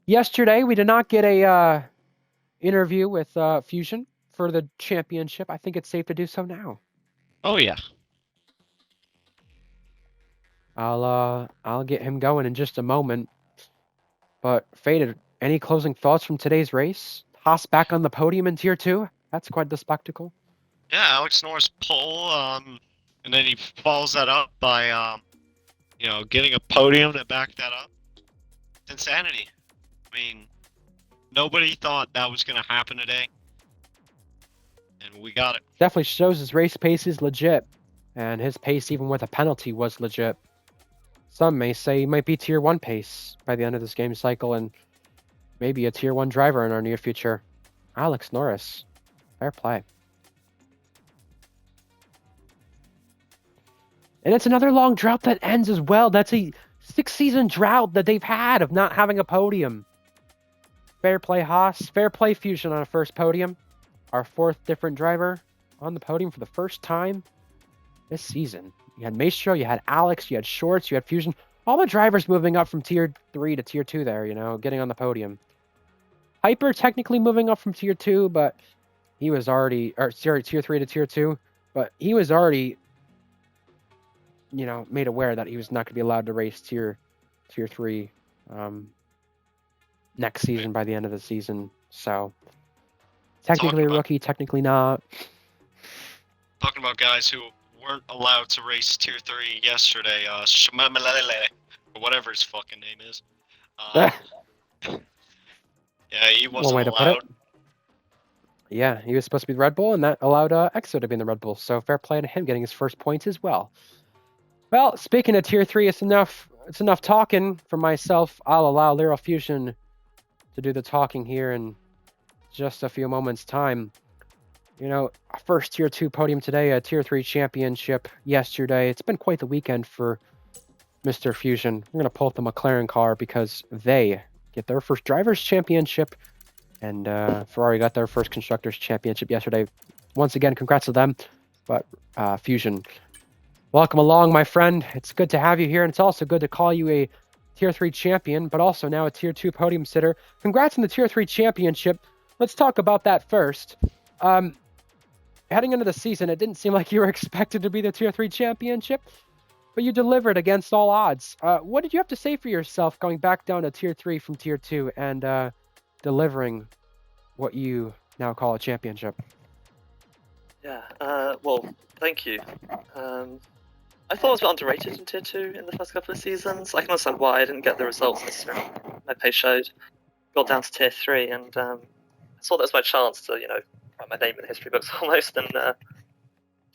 Yesterday, we did not get a interview with Fusion for the championship. I think it's safe to do so now. Oh yeah. I'll get him going in just a moment. But Faded, any closing thoughts from today's race? Haas back on the podium in Tier 2. That's quite the spectacle. Yeah, Alex Norris pole, and then he follows that up by getting a podium to back that up. It's insanity. I mean, nobody thought that was gonna happen today, and we got it. Definitely shows his race pace is legit. And his pace, even with a penalty, was legit. Some may say he might be Tier 1 pace by the end of this game cycle and maybe a Tier 1 driver in our near future. Alex Norris. Fair play. And it's another long drought that ends as well. That's a 6-season drought that they've had of not having a podium. Fair play, Haas. Fair play, Fusion on a first podium. Our fourth different driver on the podium for the first time this season. You had Maestro, you had Alex, you had Shorts, you had Fusion. All the drivers moving up from Tier 3 to Tier 2 there, getting on the podium. Hyper technically moving up from Tier 2, but he was already... Or, sorry, Tier 3 to Tier 2. But he was already... made aware that he was not going to be allowed to race Tier 3 next season by the end of the season. So, technically a rookie, technically not. Talking about guys who weren't allowed to race Tier 3 yesterday, Shmamalele, or whatever his fucking name is. Yeah, he wasn't One way to allowed. put it. Yeah, he was supposed to be the Red Bull, and that allowed EXO to be in the Red Bull. So fair play to him getting his first points as well. Well, speaking of Tier 3, it's enough talking for myself. I'll allow Leral Fusion to do the talking here in just a few moments' time. First Tier 2 podium today, a Tier 3 championship yesterday. It's been quite the weekend for Mr. Fusion. We're going to pull up the McLaren car because they get their first Drivers' Championship, and Ferrari got their first Constructors' Championship yesterday. Once again, congrats to them. But Fusion, welcome along, my friend. It's good to have you here, and it's also good to call you a Tier 3 champion, but also now a Tier 2 podium sitter. Congrats on the Tier 3 championship. Let's talk about that first. Heading into the season, it didn't seem like you were expected to be the Tier 3 championship, but you delivered against all odds. What did you have to say for yourself going back down to Tier 3 from Tier 2 and delivering what you now call a championship? Yeah, well, thank you. I thought I was a bit underrated in Tier 2 in the first couple of seasons. I can understand why I didn't get the results necessarily my pace showed. Got down to Tier 3 and I saw that was my chance to, write my name in the history books almost and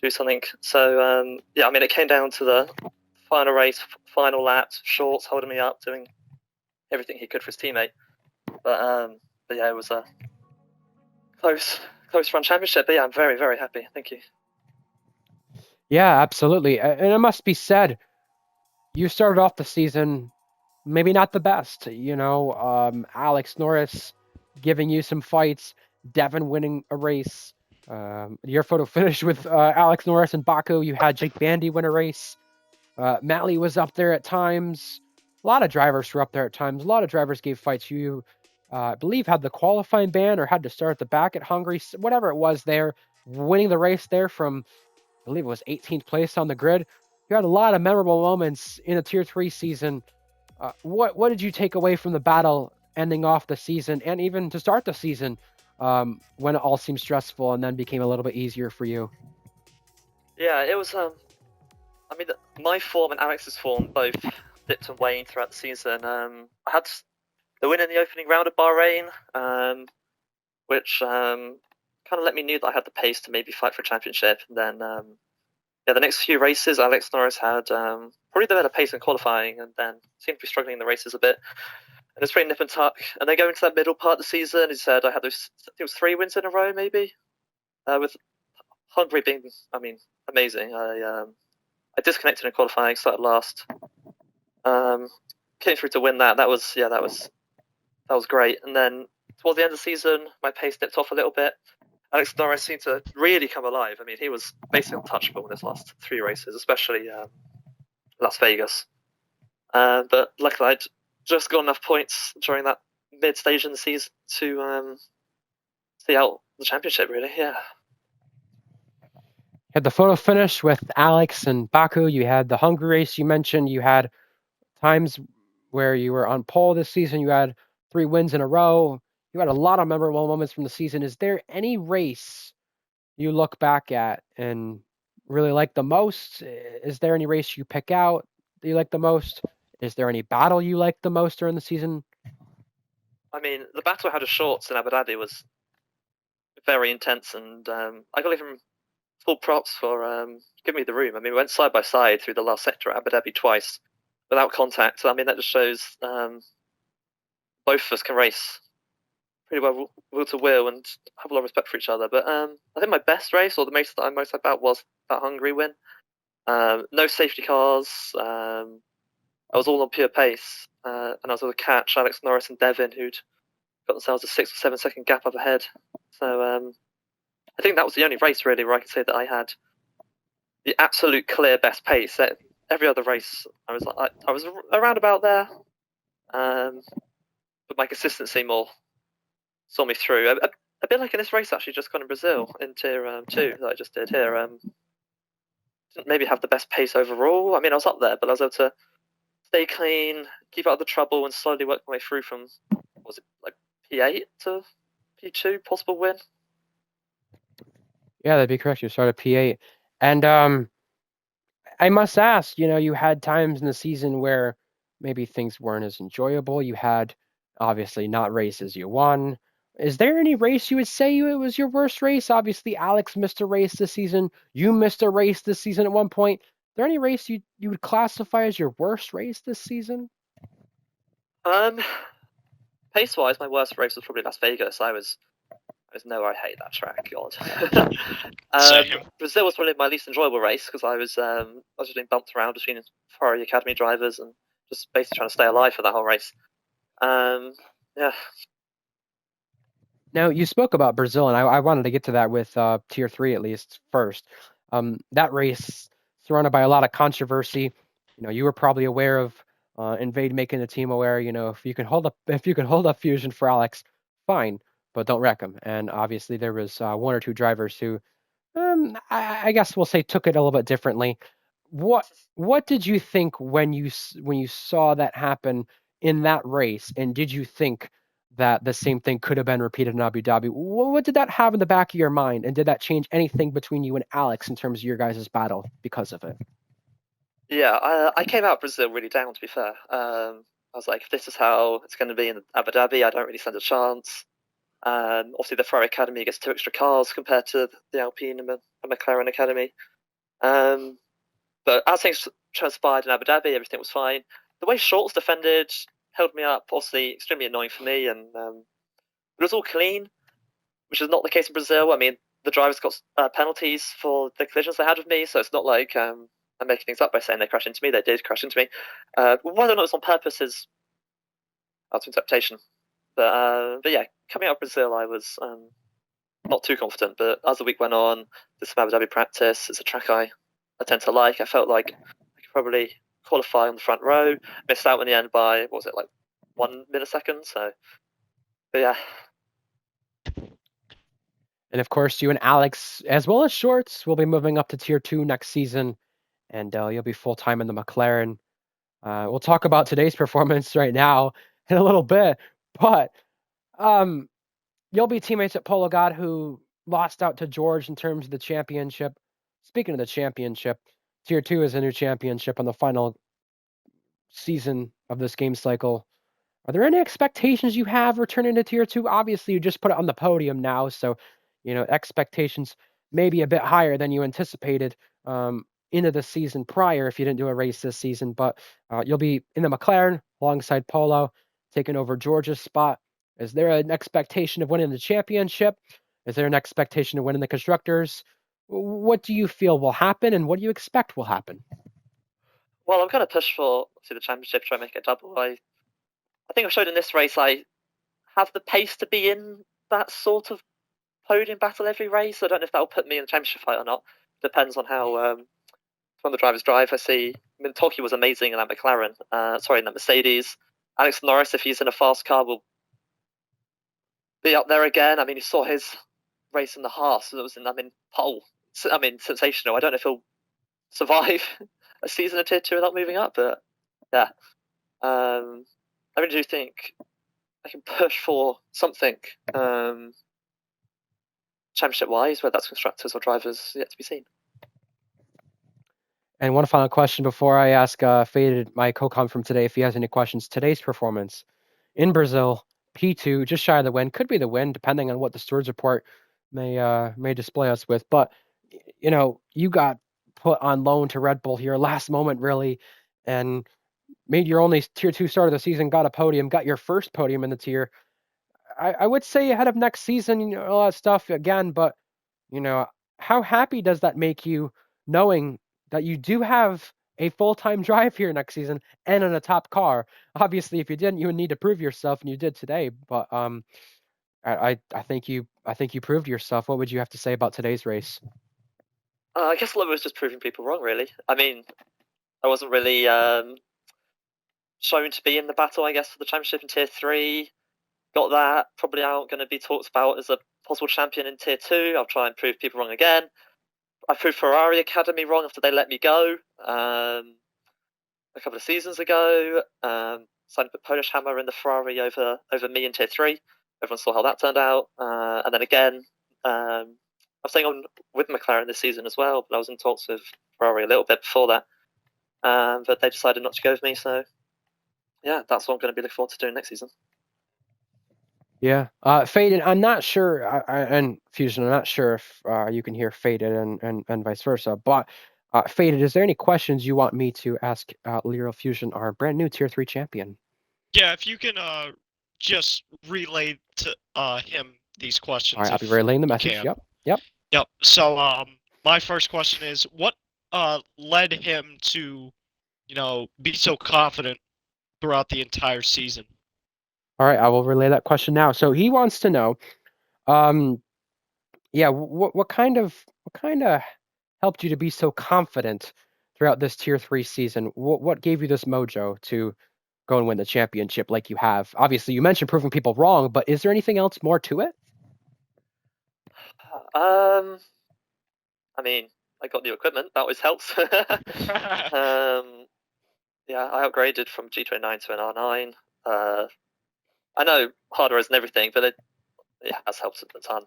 do something. So, yeah, I mean, it came down to the final race, final lap, Shorts holding me up, doing everything he could for his teammate. But yeah, it was a close run championship. But yeah, I'm very, very happy. Thank you. Yeah, absolutely. And it must be said, you started off the season maybe not the best. Alex Norris giving you some fights, Devin winning a race. Your photo finished with Alex Norris and Baku. You had Jake Bandy win a race. Matley was up there at times. A lot of drivers were up there at times. A lot of drivers gave fights. You, I believe, had the qualifying ban or had to start at the back at Hungary, whatever it was there, winning the race there from, I believe it was 18th place on the grid. You had a lot of memorable moments in a Tier 3 season. What did you take away from the battle ending off the season and even to start the season when it all seemed stressful and then became a little bit easier for you? Yeah, it was. I mean, my form and Alex's form both dipped and waned throughout the season. I had the win in the opening round of Bahrain, which kind of let me know that I had the pace to maybe fight for a championship. And then, yeah, the next few races, Alex Norris had probably the better pace in qualifying, and then seemed to be struggling in the races a bit. And it's pretty nip and tuck. And then going into that middle part of the season, he said I had those, I think it was 3 wins in a row, maybe, with Hungary being, I mean, amazing. I disconnected in qualifying, started last. Came through to win that. That was great. And then towards the end of the season, my pace dipped off a little bit. Alex Norris seemed to really come alive. I mean, he was basically untouchable in his last 3 races, especially Las Vegas. But luckily, I'd just got enough points during that mid-stage in the season to see out the championship, really. Yeah. You had the photo finish with Alex and Baku. You had the Hungary race you mentioned. You had times where you were on pole this season. You had 3 wins in a row. You had a lot of memorable moments from the season. Is there any race you look back at and really like the most? Is there any race you pick out that you like the most? Is there any battle you like the most during the season? I mean, the battle I had of shorts in Abu Dhabi was very intense, and I got to give him full props for giving me the room. I mean, we went side by side through the last sector at Abu Dhabi twice without contact. So, I mean, that just shows both of us can race pretty well wheel to wheel and have a lot of respect for each other. But I think my best race, or the race that I'm most about, was that Hungary win. No safety cars. I was all on pure pace, and I was with a catch, Alex Norris and Devin, who'd got themselves a 6 or 7 second gap up ahead. So I think that was the only race really where I could say that I had the absolute clear best pace. Every other race, I was around about there, but my consistency more saw me through. A bit like in this race actually, just gone in Brazil in Tier 2 that I just did here. Didn't maybe have the best pace overall. I mean, I was up there, but I was able to stay clean, keep out of the trouble, and slowly work my way through from, was it like P8 to P2 possible win? Yeah, that'd be correct. You started P8. And I must ask, you had times in the season where maybe things weren't as enjoyable. You had obviously not races you won. Is there any race you would say it was your worst race? Obviously, Alex missed a race this season. You missed a race this season at one point. Is there any race you would classify as your worst race this season? Pace wise, my worst race was probably Las Vegas. I I hate that track. God. Brazil was probably my least enjoyable race because I was just being bumped around between Ferrari Academy drivers and just basically trying to stay alive for that whole race. Yeah. Now, you spoke about Brazil, and I wanted to get to that with Tier 3 at least first. That race surrounded by a lot of controversy. You were probably aware of Invade making the team aware. If you can hold up Fusion for Alex, fine, but don't wreck him. And obviously, there was 1 or 2 drivers who, I guess we'll say, took it a little bit differently. What did you think when you saw that happen in that race? And did you think that the same thing could have been repeated in Abu Dhabi? What did that have in the back of your mind? And did that change anything between you and Alex in terms of your guys' battle because of it? Yeah, I came out of Brazil really down, to be fair. I was like, if this is how it's going to be in Abu Dhabi, I don't really stand a chance. Obviously, the Ferrari Academy gets 2 extra cars compared to the Alpine and McLaren Academy. But as things transpired in Abu Dhabi, everything was fine. The way Shorts defended held me up, obviously extremely annoying for me, and it was all clean, which is not the case in Brazil. I mean, the drivers got penalties for the collisions they had with me, so it's not like I'm making things up by saying they crashed into me. They did crash into me. Whether or not it's on purpose is up to interpretation. But yeah, coming out of Brazil, I was not too confident. But as the week went on, did some Abu Dhabi practice. It's a track I tend to like. I felt like I could probably qualify on the front row. Missed out in the end by, what was it, like 1 millisecond? So, but yeah. And of course, you and Alex, as well as Shorts, will be moving up to Tier 2 next season, and you'll be full-time in the McLaren. We'll talk about today's performance right now in a little bit, but you'll be teammates at Polo God, who lost out to George in terms of the championship. Speaking of the championship, Tier 2 is a new championship on the final season of this game cycle. Are there any expectations you have returning to Tier 2? Obviously, you just put it on the podium now, so expectations may be a bit higher than you anticipated into the season prior if you didn't do a race this season. But you'll be in the McLaren alongside Polo, taking over George's spot. Is there an expectation of winning the championship? Is there an expectation of winning the constructors? What do you feel will happen, and what do you expect will happen? Well, I'm going to push for the championship, try and make it double. I think I showed in this race I have the pace to be in that sort of podium battle every race. I don't know if that will put me in the championship fight or not. Depends on how from the drivers drive. Toki was amazing in that McLaren. In that Mercedes. Alex Norris, if he's in a fast car, will be up there again. I mean, you saw his race in the Haas. So it was pole. I mean, sensational. I don't know if he'll survive a season of Tier 2 without moving up, but yeah. I really do think I can push for something championship-wise, whether that's constructors or drivers, yet to be seen. And one final question before I ask Faded, my co-com from today, if he has any questions. Today's performance in Brazil, P2, just shy of the win, could be the win, depending on what the stewards report may display us with. But you got put on loan to Red Bull here, last moment really, and made your only Tier 2 start of the season, got a podium, got your first podium in the tier. I would say ahead of next season, all that stuff again, but how happy does that make you knowing that you do have a full-time drive here next season and in a top car? Obviously, if you didn't, you would need to prove yourself, and you did today. But I think you proved yourself. What would you have to say about today's race? I guess a lot of it was just proving people wrong, really. I mean, I wasn't really shown to be in the battle, I guess, for the championship in Tier 3. Got that. Probably aren't going to be talked about as a possible champion in Tier 2. I'll try and prove people wrong again. I proved Ferrari Academy wrong after they let me go a couple of seasons ago. Signed a Polish hammer in the Ferrari over me in Tier 3. Everyone saw how that turned out. And then again, I'm staying on with McLaren this season as well, but I was in talks with Ferrari a little bit before that. But they decided not to go with me, so yeah, that's what I'm going to be looking forward to doing next season. Yeah. Faded, I'm not sure, and Fusion, I'm not sure if you can hear Faded and vice versa, but Faded, is there any questions you want me to ask Leral Fusion, our brand new Tier 3 champion? Yeah, if you can just relay to him these questions. All right, I'll be relaying the message. Yep. So my first question is, what led him to, be so confident throughout the entire season? All right, I will relay that question now. So he wants to know, what kind of helped you to be so confident throughout this Tier 3 season? What gave you this mojo to go and win the championship like you have? Obviously, you mentioned proving people wrong, but is there anything else more to it? I mean, I got new equipment. That always helps. Yeah, I upgraded from G29 to an R9. I know hardware isn't everything, but it has helped a ton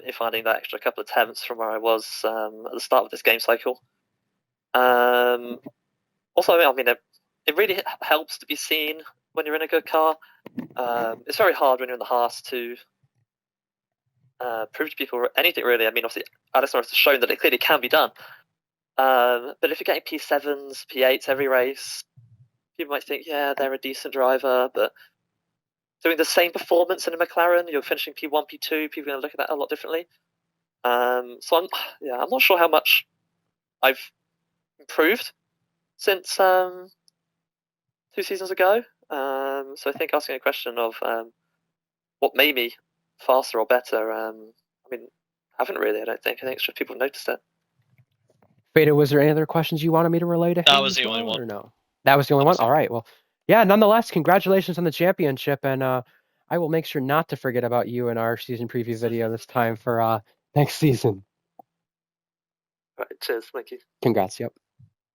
in finding that extra couple of tenths from where I was at the start of this game cycle. Also, I mean, it really helps to be seen when you're in a good car. It's very hard when you're in the Haas to prove to people anything, really. I mean, obviously, Alex Norris has shown that it clearly can be done. But if you're getting P7s, P8s every race, people might think, yeah, they're a decent driver, but doing the same performance in a McLaren, you're finishing P1, P2, people are going to look at that a lot differently. So I'm not sure how much I've improved since 2 seasons ago. So I think asking a question of what made me faster or better, I mean, I haven't really, I don't think. I think it's just people noticed it. Faded, was there any other questions you wanted me to relay to him? That was the only one. Or no? That was the only one? All right, well, yeah, nonetheless, congratulations on the championship, and I will make sure not to forget about you in our season preview video this time for next season. Right, cheers, thank you. Congrats, yep.